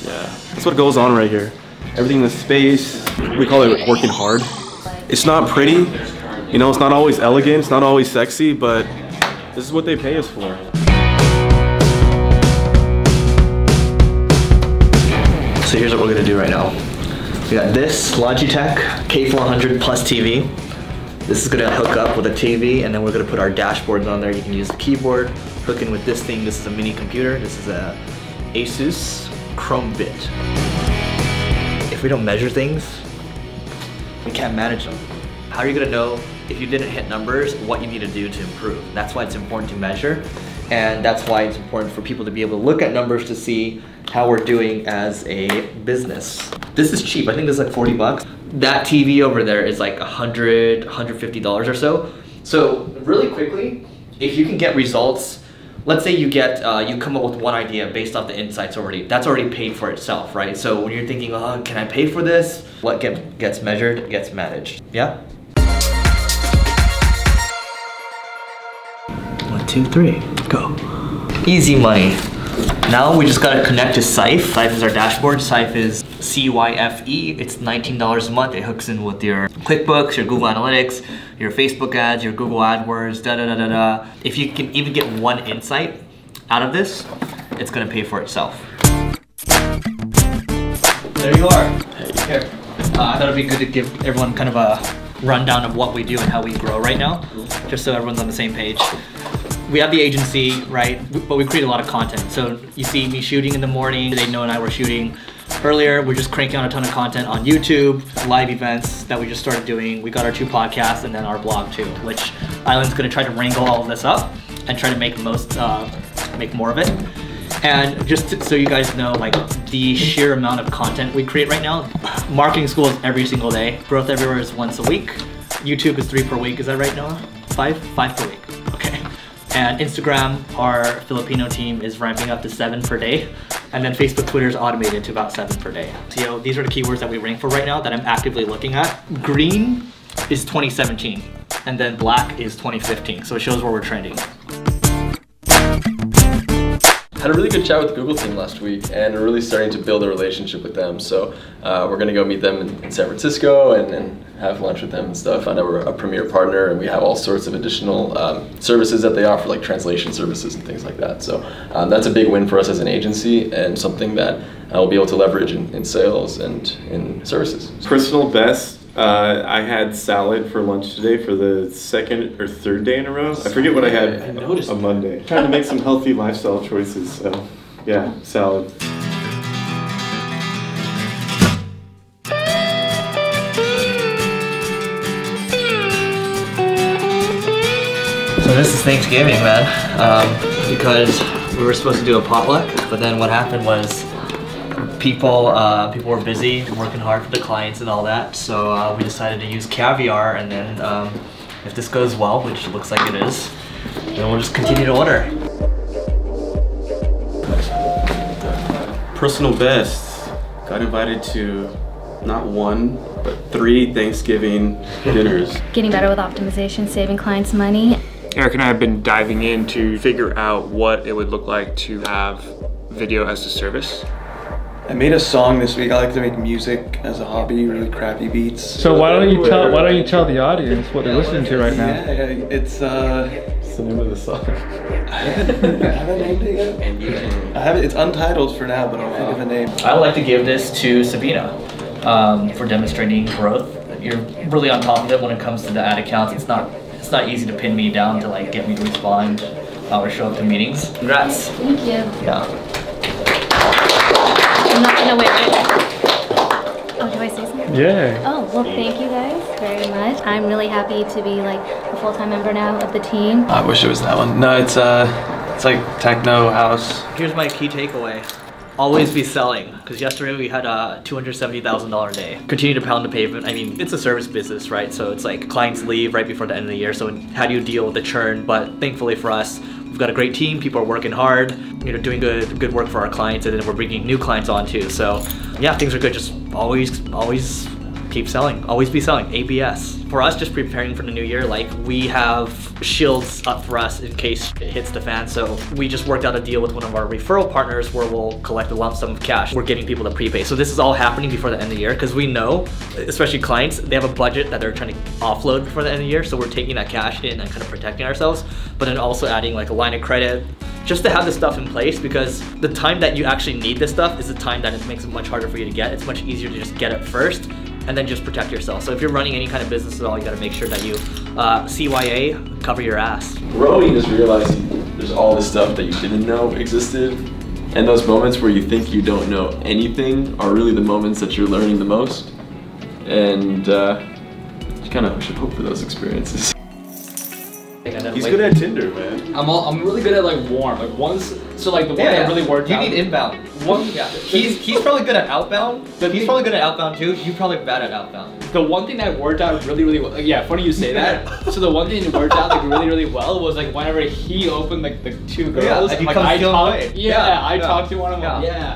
Yeah, that's what goes on right here. Everything in the space, we call it working hard. It's not pretty, you know, it's not always elegant, it's not always sexy, but this is what they pay us for. So here's what we're gonna do right now. We got this Logitech K400 Plus TV. This is gonna hook up with a TV, and then we're gonna put our dashboards on there. You can use the keyboard, hook in with this thing. This is a mini computer. This is a Asus Chromebit. If we don't measure things, we can't manage them. How are you gonna know if you didn't hit numbers, what you need to do to improve? That's why it's important to measure, and that's why it's important for people to be able to look at numbers to see how we're doing as a business. This is cheap. I think this is like 40 bucks. That TV over there is like $100, $150 or so. So really quickly, if you can get results, let's say you get, you come up with one idea based off the insights already, that's already paid for itself, right? So when you're thinking, oh, can I pay for this? What gets measured gets managed, yeah? 1, 2, 3, go. Easy money. Now we just gotta connect to Cyfe. Cyfe is our dashboard. Cyfe is CYFE. It's $19 a month. It hooks in with your QuickBooks, your Google Analytics, your Facebook ads, your Google AdWords, da-da-da-da-da. If you can even get one insight out of this, it's gonna pay for itself. There you are. Here. I thought it'd be good to give everyone kind of a rundown of what we do and how we grow right now, just so everyone's on the same page. We have the agency, right, but we create a lot of content. So you see me shooting in the morning, today Noah and I were shooting earlier. We're just cranking out a ton of content on YouTube, live events that we just started doing. We got our 2 podcasts and then our blog too, which Island's gonna try to wrangle all of this up and try to make more of it. And just so you guys know, like the sheer amount of content we create right now, marketing school is every single day. Growth Everywhere is once a week. YouTube is 3 per week, is that right, Noah? 5 per week, okay. And Instagram, our Filipino team is ramping up to 7 per day. And then Facebook, Twitter is automated to about 7 per day. So, you know, these are the keywords that we rank for right now that I'm actively looking at. Green is 2017, and then black is 2015. So it shows where we're trending. Had a really good chat with the Google team last week, and we're really starting to build a relationship with them. So we're going to go meet them in San Francisco and have lunch with them and stuff. I know we're a premier partner, and we have all sorts of additional services that they offer, like translation services and things like that. So that's a big win for us as an agency, and something that we'll be able to leverage in sales and in services. Personal best, I had salad for lunch today for the 2nd or 3rd day in a row. I forget what I had on Monday. Trying to make some healthy lifestyle choices, so yeah, salad. So this is Thanksgiving, man, because we were supposed to do a potluck, but then what happened was people were busy working hard for the clients and all that, so we decided to use caviar, and then if this goes well, which looks like it is, then we'll just continue to order. Personal best, got invited to not 1, but 3 Thanksgiving dinners. Getting better with optimization, saving clients money. Eric and I have been diving in to figure out what it would look like to have video as a service. I made a song this week. I like to make music as a hobby, really crappy beats. So why don't you tell the audience what they're listening to right now? Yeah, it's What's the name of the song? I haven't named it yet. I have it. It's untitled for now, but I'll think of a name. I would like to give this to Sabina for demonstrating growth. You're really on top of it when it comes to the ad accounts. It's not easy to pin me down to like get me to respond or show up to meetings. Congrats. Thank you. Yeah. I'm not gonna wait. Oh, do I say something? Yeah. Oh, well, thank you guys very much. I'm really happy to be like a full-time member now of the team. I wish it was that one. No, it's like techno house. Here's my key takeaway. Always be selling, because yesterday we had a $270,000 day. Continue to pound the pavement. I mean, it's a service business, right? So it's like clients leave right before the end of the year. So how do you deal with the churn? But thankfully for us, we've got a great team. People are working hard, you know, doing good work for our clients, and then we're bringing new clients on too. So yeah, things are good. Just always keep selling, always be selling. ABS. For us, just preparing for the new year, like we have shields up for us in case it hits the fan. So we just worked out a deal with one of our referral partners where we'll collect a lump sum of cash. We're getting people to prepay. So this is all happening before the end of the year because we know, especially clients, they have a budget that they're trying to offload before the end of the year. So we're taking that cash in and kind of protecting ourselves, but then also adding like a line of credit just to have this stuff in place, because the time that you actually need this stuff is the time that it makes it much harder for you to get. It's much easier to just get it first and then just protect yourself. So if you're running any kind of business at all, you gotta make sure that you CYA, cover your ass. Growing is realizing there's all this stuff that you didn't know existed. And those moments where you think you don't know anything are really the moments that you're learning the most. And you kind of should hope for those experiences. He's good at Tinder, man. I'm really good at like warm. Like once, so like the one that really worked out. You need inbound. He's probably good at outbound. He's probably good at outbound too. You're probably bad at outbound. The one thing that worked out really well. Like, yeah, funny you say that. So the one thing that worked out like really well was like whenever he opened like the two girls. and like I talked. I talked to one of them. Yeah.